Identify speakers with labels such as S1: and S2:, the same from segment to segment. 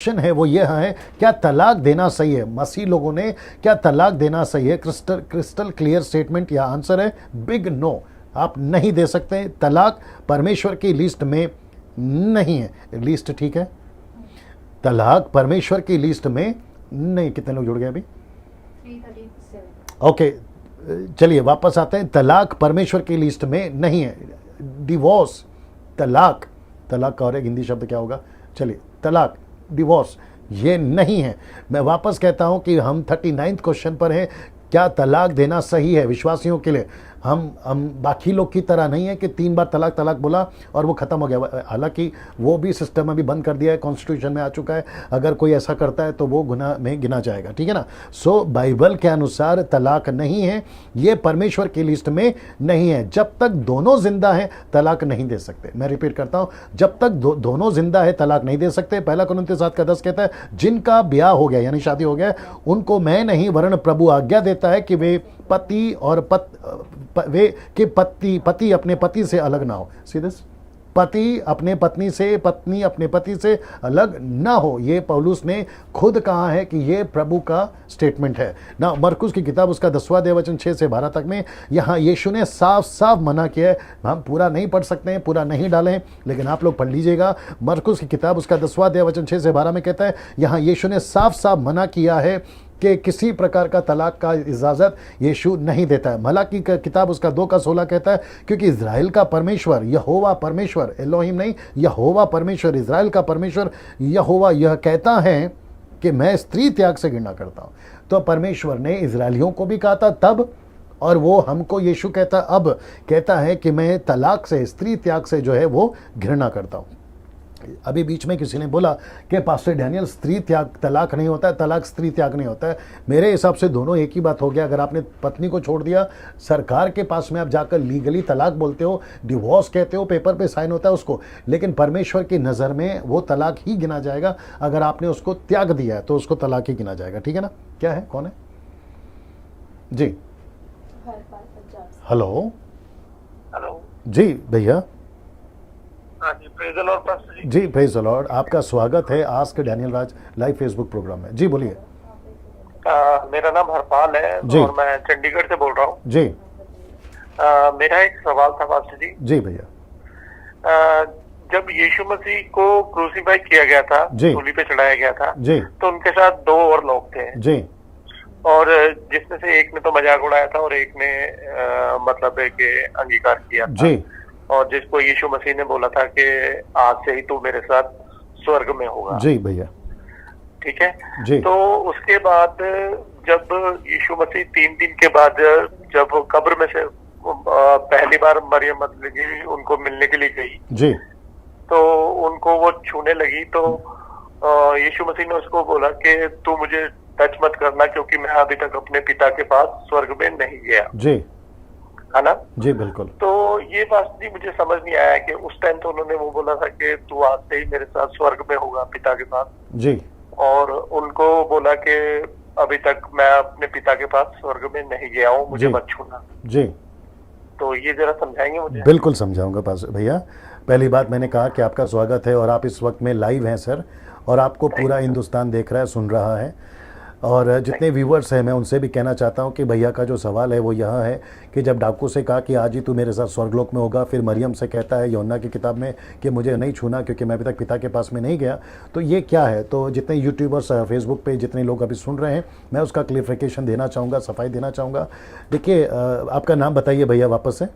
S1: Question है वो ये है, क्या तलाक देना सही है? मसीह लोगों ने क्या तलाक देना सही है? क्रिस्टल क्लियर स्टेटमेंट या आंसर है बिग नो। आप नहीं दे सकते। तलाक परमेश्वर की लिस्ट में नहीं है। लिस्ट ठीक है, तलाक परमेश्वर की लिस्ट में नहीं। कितने लोग जुड़ गए अभी?
S2: 337।
S1: ओके, चलिए वापस आते हैं। तलाक परमेश्वर की लिस्ट में नहीं है। डिवोर्स, तलाक, तलाक का और एक हिंदी शब्द क्या होगा? चलिए, तलाक, डिवोर्स, ये नहीं है। मैं वापस कहता हूं कि हम 39th क्वेश्चन पर हैं, क्या तलाक देना सही है विश्वासियों के लिए? हम बाकी लोग की तरह नहीं है कि 3 बार तलाक तलाक बोला और वो ख़त्म हो गया। हालांकि वो भी सिस्टम अभी बंद कर दिया है, कॉन्स्टिट्यूशन में आ चुका है। अगर कोई ऐसा करता है तो वो गुनाह में गिना जाएगा, ठीक है ना। सो बाइबल के अनुसार तलाक नहीं है, ये परमेश्वर की लिस्ट में नहीं है। जब तक दोनों जिंदा हैं तलाक नहीं दे सकते। मैं रिपीट करता हूँ, जब तक दोनों जिंदा है तलाक नहीं दे सकते। पहला कुरिन्थियों 7:10 कहता है, जिनका ब्याह हो गया यानी शादी हो गया उनको मैं नहीं वरन प्रभु आज्ञा देता है कि वे पति और पति अपने पति से अलग ना हो। सीधे पति अपने पत्नी से, पत्नी अपने पति से अलग ना हो। ये पौलुस ने खुद कहा है कि ये प्रभु का स्टेटमेंट है ना। मरकुस की किताब उसका 10वां अध्याय वचन 6 से 12 तक में यहाँ यीशु ने साफ साफ मना किया है। हम पूरा नहीं पढ़ सकते हैं, पूरा नहीं डालें, लेकिन आप लोग पढ़ लीजिएगा। मरकुस की किताब उसका 10वां अध्याय वचन 6 से 12 में कहता है, यहाँ यीशु ने साफ साफ मना किया है कि किसी प्रकार का तलाक का इजाज़त यीशु नहीं देता है। मलाकी का किताब उसका 2:16 कहता है, क्योंकि इज़राइल का परमेश्वर यहोवा परमेश्वर, एलोहिम नहीं, यहोवा परमेश्वर, इज़राइल का परमेश्वर यहोवा यह कहता है कि मैं स्त्री त्याग से घृणा करता हूँ। तो परमेश्वर ने इज़राइलियों को भी कहा था तब, और वो हमको यीशु कहता अब कहता है कि मैं तलाक से, स्त्री त्याग से जो है वो घृणा करता हूँ। अभी बीच में किसी ने बोला कि पास्टर डैनियल स्त्री त्याग तलाक नहीं होता है, तलाक स्त्री त्याग नहीं होता है। मेरे हिसाब से दोनों एक ही बात हो गया। अगर आपने पत्नी को छोड़ दिया, सरकार के पास में आप जाकर लीगली तलाक बोलते हो, डिवोर्स कहते हो, पेपर पे साइन होता है उसको, लेकिन परमेश्वर की नज़र में वो तलाक ही गिना जाएगा। अगर आपने उसको त्याग दिया है तो उसको तलाक ही गिना जाएगा, ठीक है ना। क्या है, कौन है जी? हेलो
S3: हेलो
S1: जी भैया।
S3: हाँ जी, praise the lord pastor ji.
S1: जी प्रेज द लॉर्ड, आपका स्वागत है ask Daniel Raj live Facebook program में। जी बोलिए।
S3: मेरा नाम हरपाल है
S1: जी।
S3: और मैं चंडीगढ़ से बोल रहा हूँ।
S1: जी
S3: मेरा एक सवाल था पास्टर जी।
S1: जी भैया।
S3: जब यीशु मसीह को क्रूसीफाई किया गया था,
S1: जी।
S3: सूली पे चढ़ाया गया था,
S1: जी
S3: तो उनके साथ 2 और लोग थे,
S1: जी
S3: और जिसमें से एक ने तो मजाक उड़ाया था और एक ने मतलब है कि अंगीकार किया था।
S1: जी
S3: और जिसको यीशु मसीह ने बोला था कि आज से ही तू मेरे साथ स्वर्ग में होगा।
S1: जी भैया।
S3: ठीक है
S1: जी।
S3: तो उसके बाद जब यीशु मसीह 3 दिन के बाद जब कब्र में से पहली बार मरियम मगदलीनी उनको मिलने के लिए गई,
S1: जी
S3: तो उनको वो छूने लगी, तो यीशु मसीह ने उसको बोला कि तू मुझे टच मत करना क्योंकि मैं अभी तक अपने पिता के पास स्वर्ग में नहीं गया,
S1: जी
S3: है ना।
S1: जी बिल्कुल।
S3: तो ये बात जी मुझे समझ नहीं आया कि उस टाइम तो उन्होंने वो बोला था कि तू आज से ही मेरे साथ स्वर्ग में होगा पिता के पास,
S1: जी
S3: और उनको बोला कि अभी तक मैं अपने पिता के पास स्वर्ग में नहीं गया हूँ, मुझे
S1: जी।
S3: मत छूना।
S1: जी
S3: तो ये जरा समझाएंगे मुझे?
S1: बिल्कुल समझाऊंगा पास भैया। पहली बात मैंने कहा कि आपका स्वागत है और आप इस वक्त में लाइव हैं सर, और आपको पूरा हिंदुस्तान देख रहा है, सुन रहा है, और जितने व्यूवर्स हैं मैं उनसे भी कहना चाहता हूं कि भैया का जो सवाल है वो यह है कि जब डाकू से कहा कि आज ही तू मेरे साथ स्वर्गलोक में होगा, फिर मरियम से कहता है यूहन्ना की किताब में कि मुझे नहीं छूना क्योंकि मैं अभी तक पिता के पास में नहीं गया, तो ये क्या है? तो जितने यूट्यूबर्स फेसबुक पे जितने लोग अभी सुन रहे हैं, मैं उसका क्लियरिफिकेशन देना चाहूँगा, सफाई देना चाहूँगा। देखिए आपका नाम बताइए भैया वापस से।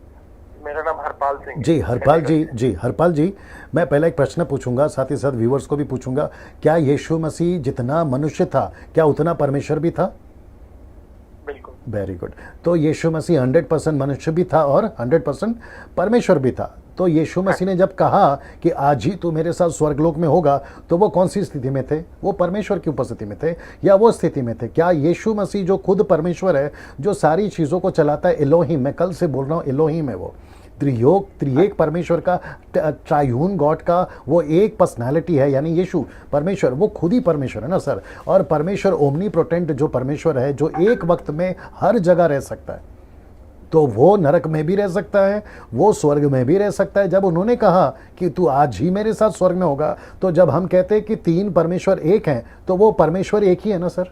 S3: मेरा नाम हरपाल सिंह है।
S1: जी हरपाल जी। जी हरपाल जी, मैं पहले एक प्रश्न पूछूंगा, साथ ही साथ व्यूवर्स को भी पूछूंगा, क्या यीशु मसीह जितना मनुष्य था क्या उतना परमेश्वर भी था?
S3: बिल्कुल।
S1: Very good. तो यीशु मसीह 100% मनुष्य भी था और 100% परमेश्वर भी था। तो यीशु मसीह ने जब कहा कि आज ही तू मेरे साथ स्वर्गलोक में होगा, तो वो कौन सी स्थिति में थे? वो परमेश्वर की उपस्थिति में थे या वो स्थिति में थे? क्या यीशु मसीह जो खुद परमेश्वर है, जो सारी चीज़ों को चलाता है, एलोहिम, मैं कल से बोल रहा हूँ एलोहिम है, वो त्रियोग त्रिएक परमेश्वर का, ट्रायून गॉड का वो एक पर्सनालिटी है, यानी यीशु परमेश्वर, वो खुद ही परमेश्वर है ना सर। और परमेश्वर ओमनी प्रोटेंट जो परमेश्वर है, जो एक वक्त में हर जगह रह सकता है, तो वो नरक में भी रह सकता है, वो स्वर्ग में भी रह सकता है। जब उन्होंने कहा कि तू आज ही मेरे साथ स्वर्ग में होगा, तो जब हम कहते हैं कि तीन परमेश्वर एक हैं, तो वो परमेश्वर एक ही है ना सर।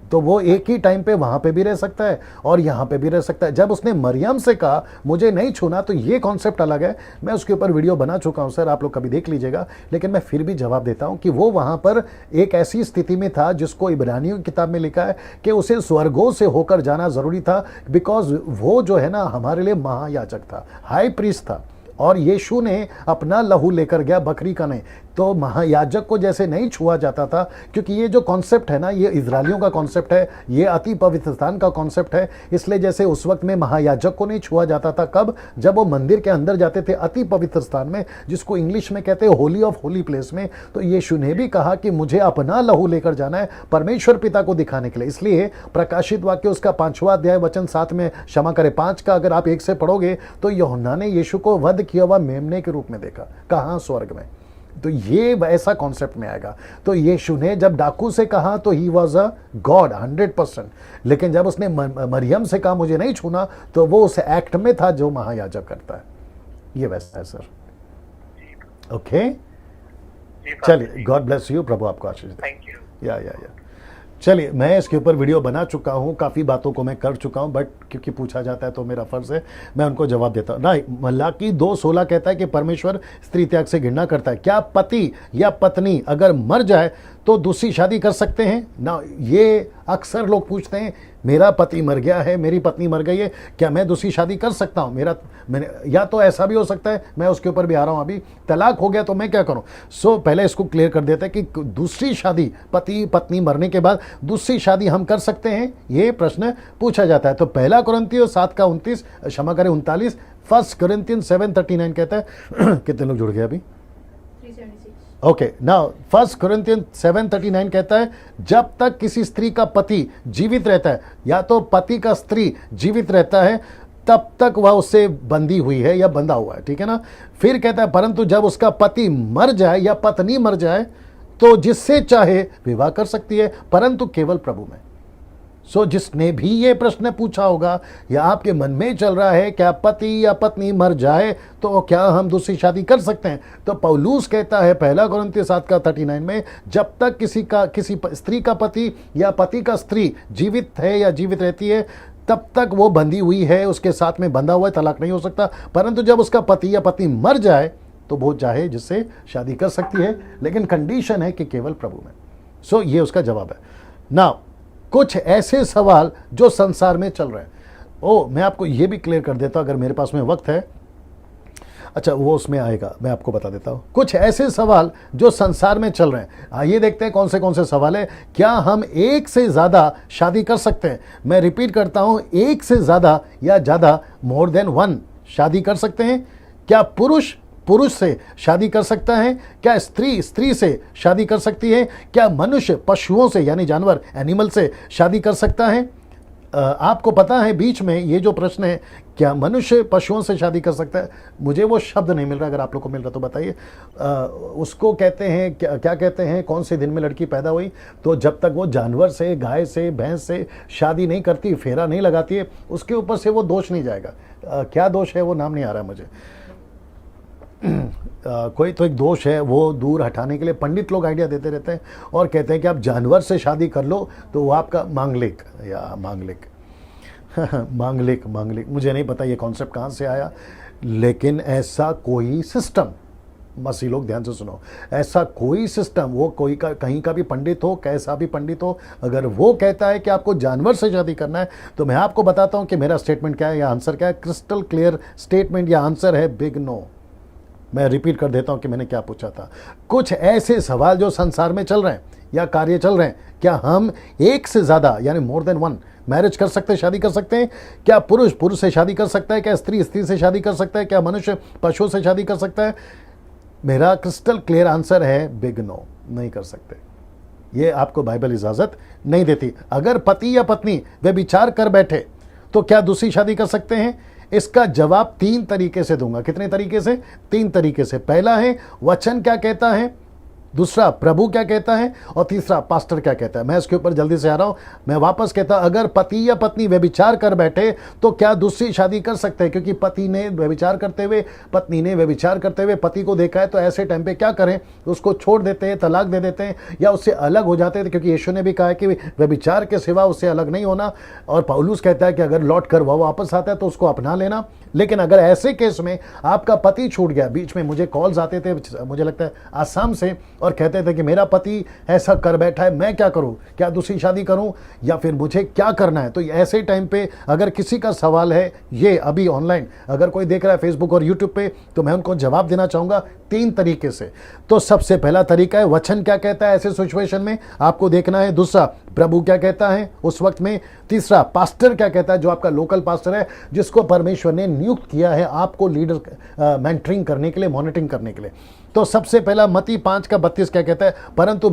S1: तो वो एक ही टाइम पे वहां पे भी रह सकता है और यहां पे भी रह सकता है। जब उसने मरियम से कहा मुझे नहीं छूना, तो ये कॉन्सेप्ट अलग है। मैं उसके ऊपर वीडियो बना चुका हूं सर, आप लोग कभी देख लीजिएगा। लेकिन मैं फिर भी जवाब देता हूं कि वो वहां पर एक ऐसी स्थिति में था जिसको इब्रानियों की किताब में लिखा है कि उसे स्वर्गों से होकर जाना जरूरी था, बिकॉज वो जो है ना हमारे लिए महायाजक था, हाई प्रीस्ट था। और यीशु ने अपना लहू लेकर गया, बकरी का नहीं। तो महायाजक को जैसे नहीं छुआ जाता था, क्योंकि ये जो कॉन्सेप्ट है ना, ये इजरायलियों का कॉन्सेप्ट है, ये अति पवित्र स्थान का कॉन्सेप्ट है। इसलिए जैसे उस वक्त में महायाजक को नहीं छुआ जाता था, कब? जब वो मंदिर के अंदर जाते थे अति पवित्र स्थान में, जिसको इंग्लिश में कहते हैं होली ऑफ होली प्लेस में। तो यीशु ने भी कहा कि मुझे अपना लहू लेकर जाना है परमेश्वर पिता को दिखाने के लिए। इसलिए प्रकाशित वाक्य उसका 5वां अध्याय वचन 7 में, क्षमा करें 5 का अगर आप 1 से पढ़ोगे, तो यूहन्ना ने यीशु को वध किया हुआ मेमने के रूप में देखा। कहाँ? स्वर्ग में। तो ये ऐसा कॉन्सेप्ट में आएगा। तो यीशु ने जब डाकू से कहा तो ही वॉज अ गॉड 100%, लेकिन जब उसने मरियम से कहा मुझे नहीं छूना, तो वो उस एक्ट में था जो महायाजक करता है। ये वैसा है सर। ओके, चलिए, गॉड ब्लेस यू, प्रभु आपको आशीष दे।
S3: Thank you.
S1: या चलिए, मैं इसके ऊपर वीडियो बना चुका हूँ, काफ़ी बातों को मैं कर चुका हूँ, बट क्योंकि पूछा जाता है तो मेरा फ़र्ज़ है मैं उनको जवाब देता हूँ। नहीं, मलाकी 2:16 कहता है कि परमेश्वर स्त्री त्याग से घृणा करता है। क्या पति या पत्नी अगर मर जाए तो दूसरी शादी कर सकते हैं ना? ये अक्सर लोग पूछते हैं, मेरा पति मर गया है, मेरी पत्नी मर गई है, क्या मैं दूसरी शादी कर सकता हूँ? मैंने या तो ऐसा भी हो सकता है, मैं उसके ऊपर भी आ रहा हूँ, अभी तलाक हो गया तो मैं क्या करूँ? पहले इसको क्लियर कर देते हैं कि दूसरी शादी, पति पत्नी मरने के बाद दूसरी शादी हम कर सकते हैं, ये प्रश्न पूछा जाता है। तो 1 कुरिन्थियों 7:29, क्षमा करें 39, 1 कुरिन्थियंस 7:39 कहता है कितने लोग जुड़ गए अभी?
S2: 376.
S1: ओके, नाउ 1 कुरिन्थियंस 7:39 कहता है जब तक किसी स्त्री का पति जीवित रहता है, या तो पति का स्त्री जीवित रहता है, तब तक वह उससे बंधी हुई है या बंधा हुआ है, ठीक है ना? फिर कहता है परंतु जब उसका पति मर जाए या पत्नी मर जाए तो जिससे चाहे विवाह कर सकती है, परंतु केवल प्रभु में। जिसने भी ये प्रश्न पूछा होगा या आपके मन में चल रहा है क्या पति या पत्नी मर जाए तो क्या हम दूसरी शादी कर सकते हैं, तो पौलुस कहता है 1 कुरिन्थियों 7:39 में, जब तक किसी स्त्री का पति या पति का स्त्री जीवित है या जीवित रहती है, तब तक वो बंधी हुई है, उसके साथ में बंधा हुआ है, तलाक नहीं हो सकता। परंतु जब उसका पति या पत्नी मर जाए तो वो चाहे जिससे शादी कर सकती है, लेकिन कंडीशन है कि केवल प्रभु में। ये उसका जवाब है। नाउ कुछ ऐसे सवाल जो संसार में चल रहे हैं, मैं आपको ये भी क्लियर कर देता हूं अगर मेरे पास में वक्त है। अच्छा, वो उसमें आएगा, मैं आपको बता देता हूँ कुछ ऐसे सवाल जो संसार में चल रहे हैं। आइए देखते हैं कौन से सवाल है। क्या हम एक से ज़्यादा शादी कर सकते हैं? मैं रिपीट करता हूँ, एक से ज़्यादा या ज़्यादा, मोर देन 1 शादी कर सकते हैं? क्या पुरुष से शादी कर सकता है? क्या स्त्री से शादी कर सकती है? क्या मनुष्य पशुओं से यानी जानवर एनिमल से शादी कर सकता है? आपको पता है बीच में ये जो प्रश्न है, क्या मनुष्य पशुओं से शादी कर सकता है? मुझे वो शब्द नहीं मिल रहा, अगर आप लोग को मिल रहा तो बताइए। उसको कहते हैं क्या कहते हैं, कौन से दिन में लड़की पैदा हुई? तो जब तक वो जानवर से, गाय से, भैंस से शादी नहीं करती, फेरा नहीं लगाती है, उसके ऊपर से वो दोष नहीं जाएगा। क्या दोष है वो नाम नहीं आ रहा है मुझे। कोई तो एक दोष है, वो दूर हटाने के लिए पंडित लोग आइडिया देते रहते हैं और कहते हैं कि आप जानवर से शादी कर लो तो वो आपका मांगलिक मांगलिक मुझे नहीं पता ये कॉन्सेप्ट कहाँ से आया, लेकिन ऐसा कोई सिस्टम, मसीह लोग ध्यान से सुनो, ऐसा कोई सिस्टम, वो कोई कहीं का भी पंडित हो, कैसा भी पंडित हो, अगर वो कहता है कि आपको जानवर से शादी करना है, तो मैं आपको बताता हूँ कि मेरा स्टेटमेंट क्या है या आंसर क्या है। क्रिस्टल क्लियर स्टेटमेंट या आंसर है बिग नो। मैं रिपीट कर देता हूं कि मैंने क्या पूछा था। कुछ ऐसे सवाल जो संसार में चल रहे हैं या कार्य चल रहे हैं, क्या हम एक से ज़्यादा यानी मोर देन 1 मैरिज कर सकते हैं, शादी कर सकते हैं? क्या पुरुष से शादी कर सकता है? क्या स्त्री से शादी कर सकता है? क्या मनुष्य पशुओं से शादी कर सकता है? मेरा क्रिस्टल क्लियर आंसर है बिग नो, नहीं कर सकते। ये आपको बाइबल इजाज़त नहीं देती। अगर पति या पत्नी वे विचार कर बैठे तो क्या दूसरी शादी कर सकते हैं? इसका जवाब 3 तरीके से दूंगा। कितने तरीके से? 3 तरीके से। पहला है, वचन क्या कहता है दूसरा प्रभु क्या कहता है, और तीसरा पास्टर क्या कहता है। मैं इसके ऊपर जल्दी से आ रहा हूं। मैं वापस कहता, अगर पति या पत्नी व्यभिचार कर बैठे तो क्या दूसरी शादी कर सकते हैं? क्योंकि पति ने व्यभिचार करते हुए, पत्नी ने व्यभिचार करते हुए पति को देखा है, तो ऐसे टाइम पे क्या करें? उसको छोड़ देते हैं, तलाक दे देते हैं, या उससे अलग हो जाते हैं, क्योंकि यीशु ने भी कहा है कि व्यभिचार के सिवा उससे अलग नहीं होना। और पौलुस कहता है कि अगर लौट कर वह वापस आता है तो उसको अपना लेना। लेकिन अगर ऐसे केस में आपका पति छूट गया, बीच में मुझे कॉल्स आते थे, मुझे लगता है आसाम से, और कहते थे कि मेरा पति ऐसा कर बैठा है, मैं क्या करूं? क्या दूसरी शादी करूं या फिर मुझे क्या करना है? तो ऐसे टाइम पे अगर किसी का सवाल है, ये अभी ऑनलाइन अगर कोई देख रहा है फेसबुक और यूट्यूब पे, तो मैं उनको जवाब देना चाहूंगा 3 तरीके से। तो सबसे पहला तरीका है वचन क्या कहता है ऐसे सिचुएशन में, आपको देखना है। दूसरा, प्रभु क्या कहता है उस वक्त में। तीसरा, पास्टर क्या कहता है, जो आपका लोकल पास्टर है, जिसको परमेश्वर ने नियुक्त किया है आपको लीडर मेंटरिंग करने के लिए, मॉनिटरिंग करने के लिए। तो सबसे पहला मत्ती 5:32 क्या कहता है, परंतु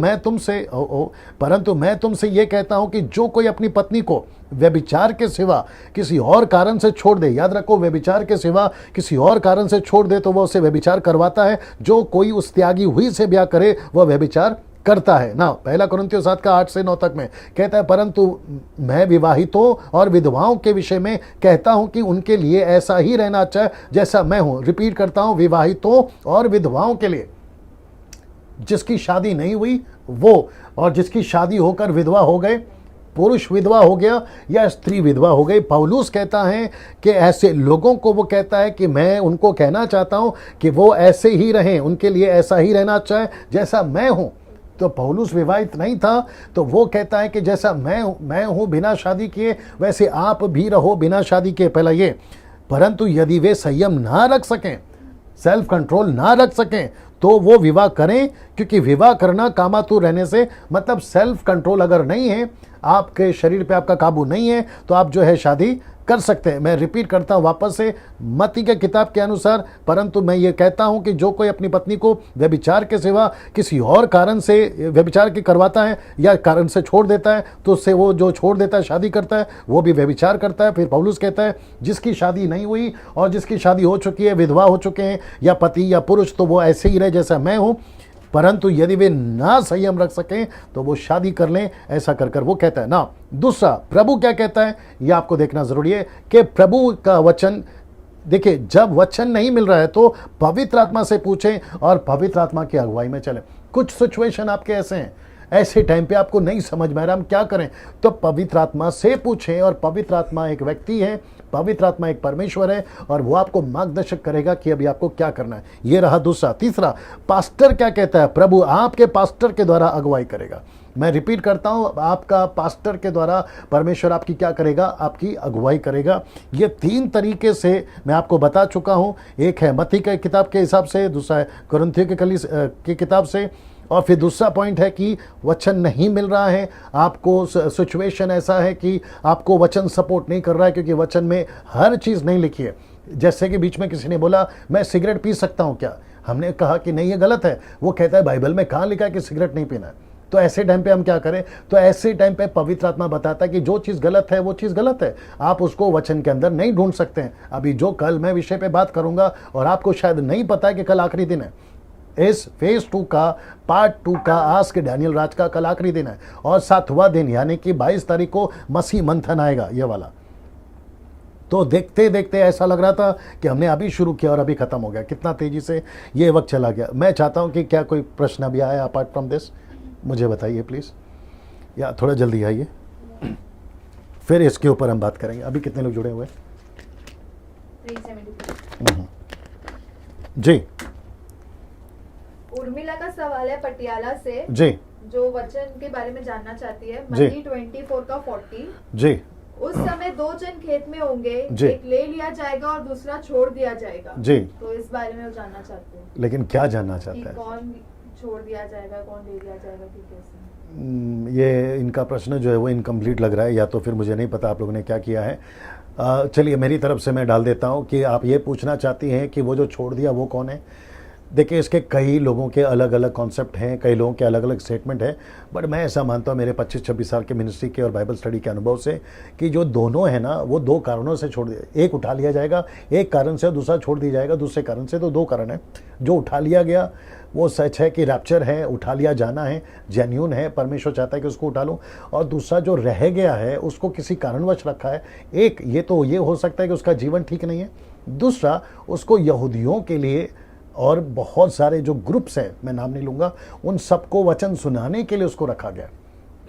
S1: मैं तुमसे ये कहता हूं कि जो कोई अपनी पत्नी को व्यभिचार के सिवा किसी और कारण से छोड़ दे, याद रखो, व्यभिचार के सिवा किसी और कारण से छोड़ दे तो वह उसे व्यभिचार करवाता है। जो कोई उस त्यागी हुई से ब्याह करे वह व्यभिचार करता है ना। पहला कुरिन्थियों 7:8-9 तक में कहता है, परंतु मैं विवाहितों और विधवाओं के विषय में कहता हूं कि उनके लिए ऐसा ही रहना अच्छा है जैसा मैं हूं। रिपीट करता हूं, विवाहितों और विधवाओं के लिए, जिसकी शादी नहीं हुई वो, और जिसकी शादी होकर विधवा हो गए, पुरुष विधवा हो गया या स्त्री विधवा हो गई, पौलुस कहता है कि ऐसे लोगों को वो कहता है कि मैं उनको कहना चाहता हूं कि वो ऐसे ही रहें, उनके लिए ऐसा ही रहना अच्छा है जैसा मैं हूं। तो पौलुस विवाहित नहीं था, तो वो कहता है कि जैसा मैं हूं बिना शादी किए, वैसे आप भी रहो बिना शादी किए। पहला ये, परंतु यदि वे संयम ना रख सकें, सेल्फ कंट्रोल ना रख सकें, तो वो विवाह करें, क्योंकि विवाह करना कामातुर रहने से, मतलब सेल्फ कंट्रोल अगर नहीं है, आपके शरीर पे आपका काबू नहीं है, तो आप जो है शादी कर सकते हैं। मैं रिपीट करता हूं वापस से, मत्ती के किताब के अनुसार, परंतु मैं ये कहता हूं कि जो कोई अपनी पत्नी को व्यभिचार के सिवा किसी और कारण से व्यभिचार की करवाता है या कारण से छोड़ देता है, तो उससे वो जो छोड़ देता है, शादी करता है, वो भी व्यभिचार करता है। फिर पौलुस कहता है, जिसकी शादी नहीं हुई और जिसकी शादी हो चुकी है, विधवा हो चुके हैं या पति या पुरुष, तो वो ऐसे ही रहे जैसा मैं हूं। परंतु यदि वे ना संयम रख सकें तो वो शादी कर लें, ऐसा कर कर वो कहता है ना। दूसरा, प्रभु क्या कहता है, ये आपको देखना जरूरी है कि प्रभु का वचन, देखिए, जब वचन नहीं मिल रहा है तो पवित्र आत्मा से पूछें और पवित्र आत्मा की अगुवाई में चलें। कुछ सिचुएशन आपके ऐसे हैं, ऐसे टाइम पे आपको नहीं समझ में आ रहा हम क्या करें, तो पवित्र आत्मा से पूछें। और पवित्र आत्मा एक व्यक्ति है, पवित्र आत्मा एक परमेश्वर है, और वो आपको मार्गदर्शक करेगा कि अभी आपको क्या करना है। ये रहा दूसरा। तीसरा, पास्टर क्या कहता है, प्रभु आपके पास्टर के द्वारा अगुवाई करेगा। मैं रिपीट करता हूं, आपका पास्टर के द्वारा परमेश्वर आपकी क्या करेगा, आपकी अगुवाई करेगा। ये 3 तरीके से मैं आपको बता चुका हूं। एक है मत्ती के किताब के हिसाब से, दूसरा है कुरिन्थियों की किताब से, और फिर दूसरा पॉइंट है कि वचन नहीं मिल रहा है आपको, सिचुएशन ऐसा है कि आपको वचन सपोर्ट नहीं कर रहा है, क्योंकि वचन में हर चीज़ नहीं लिखी है। जैसे कि बीच में किसी ने बोला, मैं सिगरेट पी सकता हूँ क्या? हमने कहा कि नहीं, ये गलत है। वो कहता है बाइबल में कहाँ लिखा है कि सिगरेट नहीं पीना है। तो ऐसे टाइम पे हम क्या करें, तो ऐसे टाइम पे पवित्र आत्मा बताता है कि जो चीज़ गलत है वो चीज़ गलत है, आप उसको वचन के अंदर नहीं ढूंढ सकते हैं। अभी जो कल मैं विषय पे बात करूंगा, और आपको शायद नहीं पता है कि कल आखिरी दिन है, इस फेज 2 का पार्ट 2 का आस्क डैनियल राज का कल आखिरी दिन है, और 7वां दिन यानी कि 22 तारीख को मसीह मंथन आएगा, ये वाला। तो देखते देखते ऐसा लग रहा था कि हमने अभी शुरू किया और अभी खत्म हो गया, कितना तेजी से ये वक्त चला गया। मैं चाहता हूं कि क्या कोई प्रश्न अभी आया अपार्ट फ्रॉम दिस, मुझे बताइए प्लीज, या थोड़ा जल्दी आइए, फिर इसके ऊपर हम बात करेंगे। अभी कितने लोग जुड़े हुए?
S2: 373।
S1: जी,
S2: उर्मिला का सवाल है पटियाला से,
S1: जी,
S2: जो वचन के बारे में जानना चाहती है।
S1: जी।
S2: मत्ती 24:40,
S1: जी,
S2: उस समय 2 जन खेत में होंगे,
S1: जी।
S2: एक ले लिया जाएगा और दूसरा छोड़ दिया जाएगा।
S1: जी।
S2: तो इस बारे में वो जानना चाहते हैं
S1: लेकिन क्या जानना
S2: कि
S1: चाहता है?
S2: कौन छोड़ दिया जाएगा, कौन ले लिया जाएगा, कि कैसे?
S1: ये इनका प्रश्न जो है वो इनकम्प्लीट लग रहा है, या तो फिर मुझे नहीं पता आप लोगों ने क्या किया है। चलिए, मेरी तरफ से मैं डाल देता हूँ कि आप ये पूछना चाहती हैं कि वो जो छोड़ दिया वो कौन है। देखिए इसके कई लोगों के अलग अलग कॉन्सेप्ट हैं, कई लोगों के अलग अलग स्टेटमेंट हैं, बट मैं ऐसा मानता हूँ मेरे 25-26 साल के मिनिस्ट्री के और बाइबल स्टडी के अनुभव से कि जो दोनों है ना वो दो कारणों से छोड़ दिया, एक उठा लिया जाएगा एक कारण से, दूसरा छोड़ दिया जाएगा दूसरे कारण से। तो दो कारण है। जो उठा लिया गया वो सच है कि रैप्चर है, उठा लिया जाना है, जेन्यून है, परमेश्वर चाहता है कि उसको उठा लूँ। और दूसरा जो रह गया है उसको किसी कारणवश रखा है। एक ये तो ये हो सकता है कि उसका जीवन ठीक नहीं है, दूसरा उसको यहूदियों के लिए और बहुत सारे जो ग्रुप्स हैं, मैं नाम नहीं लूँगा, उन सबको वचन सुनाने के लिए उसको रखा गया।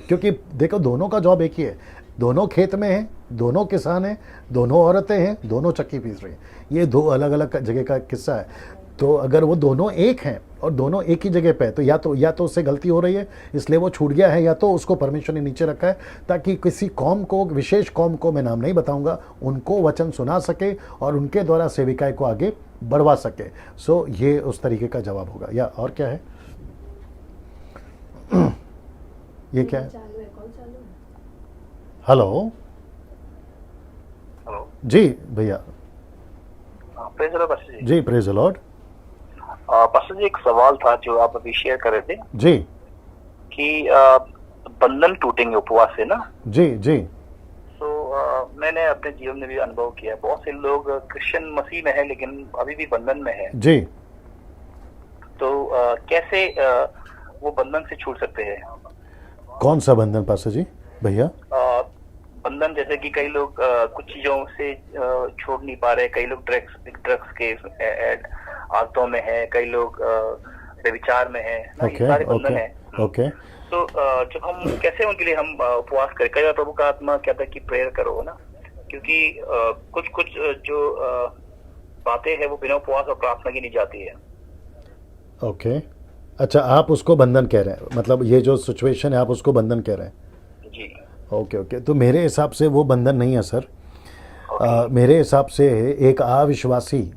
S1: क्योंकि देखो दोनों का जॉब एक ही है, दोनों खेत में हैं, दोनों किसान हैं, दोनों औरतें हैं, दोनों चक्की पीस रही हैं। ये दो अलग अलग जगह का किस्सा है। तो अगर वो दोनों एक हैं और दोनों एक ही जगह पे है, तो या तो उससे गलती हो रही है इसलिए वो छूट गया है, या तो उसको परमेश्वर ने नीचे रखा है ताकि किसी कौम को, विशेष कौम को, मैं नाम नहीं बताऊंगा, उनको वचन सुना सके और उनके द्वारा सेविकाई को आगे बढ़वा सके। सो ये उस तरीके का जवाब होगा। या और क्या है? ये क्या है?
S2: चालू है, कॉल चालू है।
S1: हेलो
S3: हेलो
S1: जी भैया।
S3: Praise the lord pastor ji.
S1: जी praise the lord.
S3: Pastor ji एक सवाल था जो आप अभी शेयर कर रहे थे
S1: जी
S3: कि बंधन टूटेंगे उपवास से ना।
S1: जी जी
S3: तो मैंने अपने जीवन में भी अनुभव किया है, बहुत से लोग क्रिश्चियन मसीह में है लेकिन अभी भी बंधन में है।
S1: जी।
S3: तो कैसे वो बंधन से छूट सकते हैं?
S1: कौन सा बंधन पास्टर जी भैया?
S3: बंधन जैसे कि कई लोग कुछ चीजों से छोड़ नहीं पा रहे, कई लोग ड्रग्स के आदतों में है, कई लोग व्यभिचार में है ना, ये सारे बंधन है।
S1: ओके।
S3: तो जब हम कैसे उनके लिए हम उपवास करें? कई बार प्रभु का आत्मा कहता है कि प्रेयर करो ना, क्योंकि कुछ जो बातें हैं वो बिना उपवास और प्रार्थना की नहीं जाती है।
S1: ओके। अच्छा, आप उसको बंधन कह रहे हैं, मतलब ये जो सिचुएशन है आप उसको बंधन कह रहे हैं?
S3: जी।
S1: Okay okay. तो मेरे हिसाब से वो बंधन नहीं है सर। मेरे हिसाब से एक अविश्वासी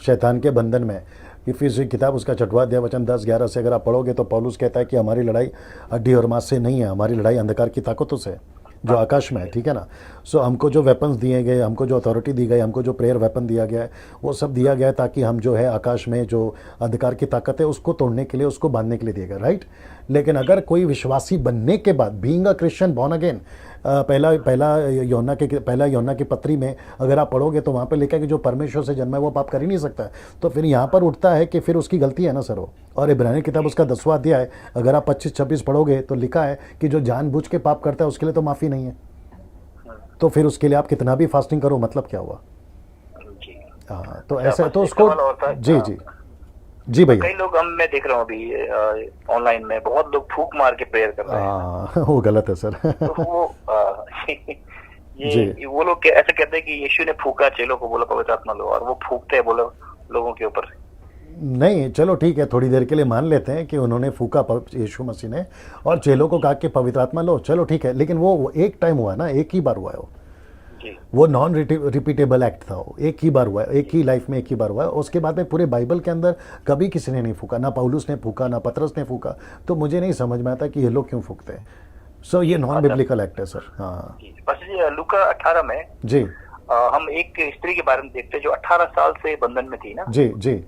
S1: शैतान के बंधन में, इफिसी किताब उसका 6वां अध्याय वचन 10-11 से अगर आप पढ़ोगे तो पौलुस कहता है कि हमारी लड़ाई हड्डी और मांस से नहीं है, हमारी लड़ाई अंधकार की ताकतों से जो आकाश में है, ठीक है ना। सो हमको जो वेपन्स दिए गए, हमको जो अथॉरिटी दी गई, हमको जो प्रेयर वेपन दिया गया है, वो सब दिया गया है ताकि हम जो है आकाश में जो अंधकार की ताकत है उसको तोड़ने के लिए, उसको बांधने के लिए दिया गया, राइट। लेकिन अगर कोई विश्वासी बनने के बाद, being a Christian born again, पहला यूहन्ना की पत्री में अगर आप पढ़ोगे तो वहाँ पे लिखा है कि जो परमेश्वर से जन्मा है वो पाप कर ही नहीं सकता है। तो फिर यहाँ पर उठता है कि फिर उसकी गलती है ना सर वो। और इब्रानी किताब उसका 10वां अध्याय अगर आप 25-26 पढ़ोगे तो लिखा है कि जो जानबूझ के पाप करता है उसके लिए तो माफ़ी नहीं है। तो फिर उसके लिए आप कितना भी फास्टिंग करो, मतलब क्या हुआ? हाँ, तो ऐसा तो उसको जी जी भैया।
S3: कई लोग मैं देख रहा हूँ अभी ऑनलाइन में बहुत लोग फूंक मार के प्रेयर कर रहे हैं।
S1: वो गलत है सर।
S3: तो वो ये वो लोग ऐसे कहते हैं कि यीशु ने फूका, चेलों को बोला पवित्र आत्मा लो, और वो फूकते हैं बोलो लोगों के ऊपर।
S1: नहीं, चलो ठीक है, थोड़ी देर के लिए मान लेते हैं कि उन्होंने फूका यीशु मसीह ने और चेलों को कहा कि पवित्र आत्मा लो, चलो ठीक है। लेकिन वो एक टाइम हुआ ना, एक ही बार हुआ है वो नॉन रिपीटेबल एक्ट था, वो एक ही बार हुआ है, एक ही लाइफ में एक ही बार हुआ है। उसके बाद में पूरे बाइबल के अंदर कभी किसी ने नहीं फूका, ना पौलुस ने फूका, ना पतरस ने फूका। तो मुझे नहीं समझ में आता कि ये लोग क्यों फूकते हैं। सो ये नॉन बिब्लिकल एक्ट है सर। हाँ
S3: लूका 18 में
S1: जी
S3: हम एक स्त्री के बारे में देखते हैं जो 18 साल से बंधन में थी ना।
S1: जी जी।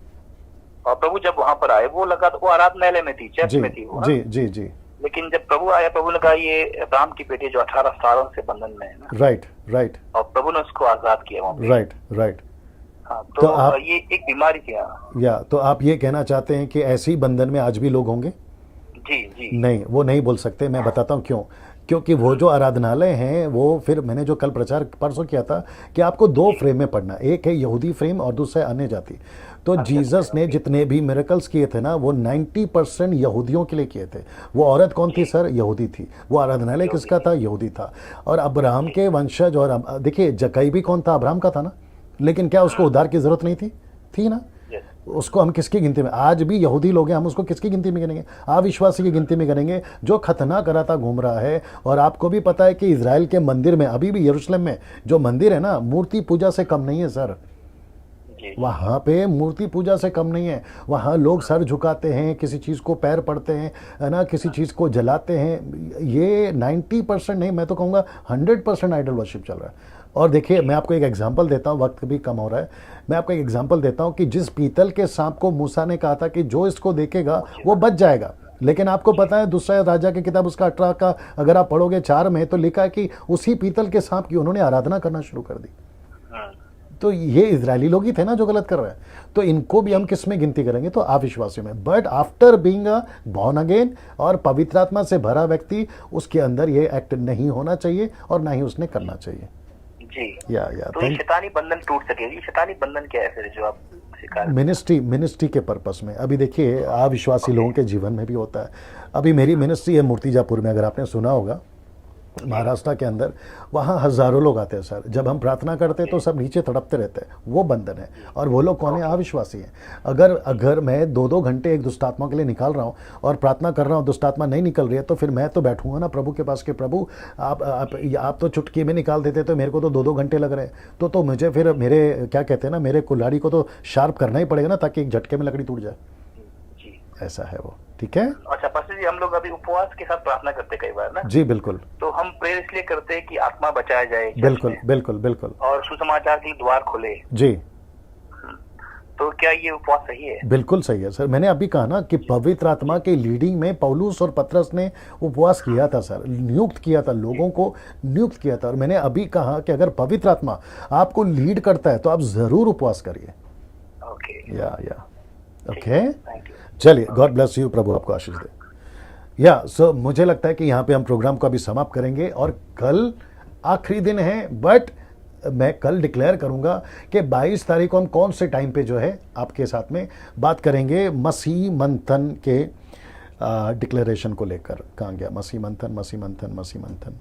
S3: और प्रभु जब वहां पर आए, वो लगा वो आराधनालय में थी, चर्च में थी वो।
S1: जी जी जी।
S3: लेकिन जब प्रभु आया, प्रभु ने कहा ये अब्राहम की बेटी जो 18 सालों से बंधन में है ना।
S1: Right right.
S3: और प्रभु ने उसको आजाद किया वहाँ पे।
S1: Right right.
S3: हाँ, तो आप ये एक बीमारी थी।
S1: या तो आप ये कहना चाहते हैं कि ऐसे ही बंधन में आज भी लोग होंगे?
S3: जी जी।
S1: नहीं, वो नहीं बोल सकते। मैं बताता हूँ क्यों। क्योंकि वो जो आराधनालय हैं वो, फिर मैंने जो कल प्रचार परसों किया था कि आपको दो फ्रेम में पढ़ना, एक है यहूदी फ्रेम और दूसरा है अन्य जाति। तो जीसस ने जितने भी मिरेकल्स किए थे ना, वो 90% यहूदियों के लिए किए थे। वो औरत कौन थी सर? यहूदी थी। वो आराधनालय किसका था? यहूदी था। और अब्राहम के वंशज, और देखिए जक्कई भी कौन था? अब्राहम का था ना। लेकिन क्या उसको उद्धार की जरूरत नहीं थी? थी ना। उसको हम किसकी गिनती में, आज भी यहूदी लोग हैं, हम उसको किसकी गिनती में गिनेंगे? अविश्वासी की गिनती में गिनेंगे जो खतना कराता घूम रहा है। और आपको भी पता है कि इजराइल के मंदिर में, अभी भी यरूशलेम में जो मंदिर है ना, मूर्ति पूजा से कम नहीं है सर।
S3: जी।
S1: वहाँ पे मूर्ति पूजा से कम नहीं है। वहाँ लोग सर झुकाते हैं, किसी चीज़ को पैर पड़ते हैं, है ना, किसी चीज़ को जलाते हैं। ये 90% नहीं, मैं तो कहूँगा 100% आइडल वर्शिप चल रहा है। और देखिए, मैं आपको एक एग्जांपल देता हूँ, वक्त भी कम हो रहा है, मैं आपको एक एग्जांपल देता हूँ कि जिस पीतल के सांप को मूसा ने कहा था कि जो इसको देखेगा वो बच जाएगा, लेकिन आपको पता है दूसरा राजा की किताब उसका 18 का अगर आप पढ़ोगे 4 में, तो लिखा है कि उसी पीतल के सांप की उन्होंने आराधना करना शुरू कर दी। तो ये इजरायली लोग ही थे ना जो गलत कर रहे हैं, तो इनको भी हम किस में गिनती करेंगे? तो अविश्वासियों में। But after being a born again और पवित्र आत्मा से भरा व्यक्ति, उसके अंदर ये एक्ट नहीं होना चाहिए और ना ही उसने करना चाहिए।
S3: जी।
S1: या
S3: तो ये शैतानी बंधन टूट सकेगी। शैतानी बंधन क्या है फिर जो आप सिखा रहे हैं?
S1: मिनिस्ट्री के पर्पस में। अभी देखिए, अविश्वासी लोगों के जीवन में भी होता है। अभी मेरी मिनिस्ट्री है मूर्तिजापुर में, अगर आपने सुना होगा, महाराष्ट्र के अंदर, वहाँ हज़ारों लोग आते हैं सर। जब हम प्रार्थना करते हैं तो सब नीचे तड़पते रहते हैं, वो बंधन है। और वो लोग कौन है? अविश्वासी हैं। अगर मैं 2-2 घंटे एक दुष्टात्मा के लिए निकाल रहा हूँ और प्रार्थना कर रहा हूँ, दुष्टात्मा नहीं निकल रही है, तो फिर मैं तो बैठूंगा ना प्रभु के पास कि प्रभु आप तो चुटकी में निकाल देते, तो मेरे को तो 2-2 घंटे लग रहे हैं, तो मुझे फिर मेरे क्या कहते हैं ना, मेरे कुल्हाड़ी को तो शार्प करना ही पड़ेगा ना, ताकि एक झटके में लकड़ी टूट जाए। ऐसा है वो, ठीक है।
S3: अच्छा पास्टर जी, हम लोग अभी उपवास के साथ प्रार्थना करते कई बार ना?
S1: जी बिल्कुल।
S3: तो हम प्रेयर इसलिए करते हैं कि आत्मा बचाया जाए,
S1: बिल्कुल बिल्कुल बिल्कुल,
S3: और सुसमाचार के लिए द्वार खोले।
S1: जी।
S3: तो क्या ये उपवास सही है?
S1: बिल्कुल सही है सर। मैंने अभी कहा ना कि पवित्र आत्मा के लीडिंग में पौलुस और पतरस ने उपवास किया था सर, नियुक्त किया था, लोगों को नियुक्त किया था। और मैंने अभी कहा कि अगर पवित्र आत्मा आपको लीड करता है तो आप जरूर उपवास करिए।
S3: ओके।
S1: या ओके,
S3: थैंक यू।
S1: चलिए, गॉड ब्लेस यू, प्रभु आपको आशीष दे। या सो मुझे लगता है कि यहाँ पे हम प्रोग्राम को अभी समाप्त करेंगे, और कल आखिरी दिन है, बट मैं कल डिक्लेयर करूंगा कि 22 तारीख को हम कौन से टाइम पे जो है आपके साथ में बात करेंगे मसीह मंथन के डिक्लेरेशन को लेकर। कहाँ गया मसीह मंथन?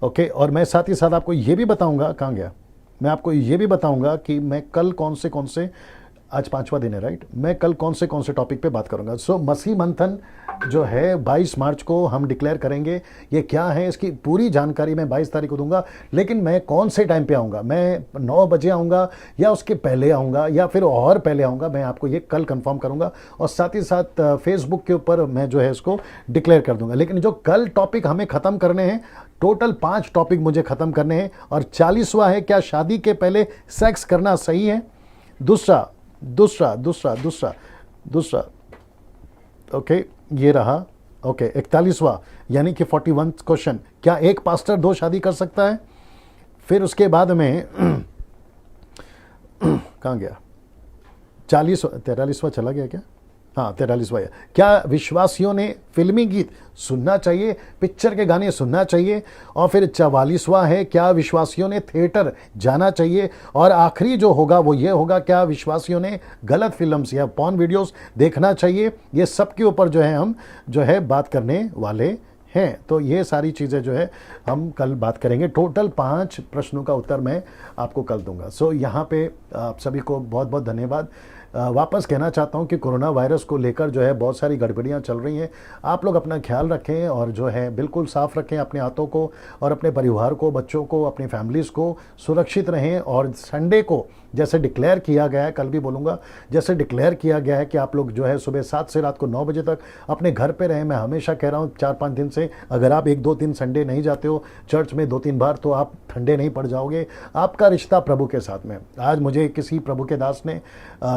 S1: ओके। और मैं साथ ही साथ आपको ये भी बताऊंगा, कहाँ गया, मैं आपको ये भी बताऊंगा कि मैं कल कौन से आज 5वां दिन है, राइट, मैं कल कौन से टॉपिक पे बात करूंगा। सो मसीह मंथन जो है 22 मार्च को हम डिक्लेयर करेंगे। ये क्या है, इसकी पूरी जानकारी मैं 22 तारीख को दूंगा। लेकिन मैं कौन से टाइम पे आऊँगा, मैं 9 बजे आऊँगा या उसके पहले आऊँगा या फिर और पहले आऊँगा, मैं आपको ये कल कंफर्म करूँगा। और साथ ही साथ फेसबुक के ऊपर मैं जो है इसको डिक्लेयर कर दूंगा। लेकिन जो कल टॉपिक हमें ख़त्म करने हैं, टोटल 5 टॉपिक मुझे ख़त्म करने हैं। और 40वां है, क्या शादी के पहले सेक्स करना सही है? दूसरा, ओके, ये रहा। ओके, 41वां यानी कि 41 क्वेश्चन, क्या एक पास्टर 2 शादी कर सकता है? फिर उसके बाद में कहाँ गया, 43वां चला गया क्या? हाँ, 43वां है, क्या विश्वासियों ने फिल्मी गीत सुनना चाहिए, पिक्चर के गाने सुनना चाहिए? और फिर 44वां है, क्या विश्वासियों ने थिएटर जाना चाहिए? और आखिरी जो होगा वो ये होगा, क्या विश्वासियों ने गलत फिल्म्स या पॉर्न वीडियोस देखना चाहिए? ये सब के ऊपर जो है हम जो है बात करने वाले हैं। तो ये सारी चीज़ें जो है हम कल बात करेंगे। टोटल 5 प्रश्नों का उत्तर मैं आपको कल दूंगा। सो यहाँ पे आप सभी को बहुत बहुत धन्यवाद। वापस कहना चाहता हूँ कि कोरोना वायरस को लेकर जो है बहुत सारी गड़बड़ियाँ चल रही हैं। आप लोग अपना ख्याल रखें और जो है बिल्कुल साफ़ रखें अपने हाथों को और अपने परिवार को, बच्चों को, अपनी फैमिलीज़ को, सुरक्षित रहें। और संडे को जैसे डिक्लेयर किया गया है, कल भी बोलूँगा, जैसे डिक्लेयर किया गया है कि आप लोग जो है सुबह 7 से रात को 9 बजे तक अपने घर पे रहें। मैं हमेशा कह रहा हूँ 4-5 दिन से, अगर आप 1-2-3 संडे नहीं जाते हो चर्च में 2-3 बार, तो आप ठंडे नहीं पड़ जाओगे। आपका रिश्ता प्रभु के साथ में। आज मुझे किसी प्रभु के दास ने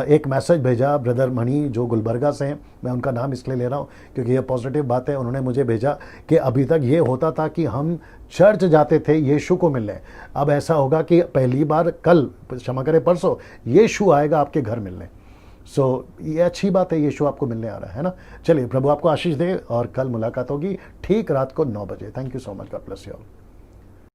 S1: एक मैसेज भेजा, ब्रदर मणि जो गुलबर्गा से हैं, मैं उनका नाम इसलिए ले रहा हूँ क्योंकि ये पॉजिटिव बात है। उन्होंने मुझे भेजा कि अभी तक ये होता था कि हम चर्च जाते थे यीशु को मिलने, अब ऐसा होगा कि पहली बार कल, क्षमा करें परसों, यीशु आएगा आपके घर मिलने। सो ये अच्छी बात है, यीशु आपको मिलने आ रहा है ना। चलिए, प्रभु आपको आशीष दे और कल मुलाकात होगी ठीक रात को 9 बजे। Thank you so much, God bless you all.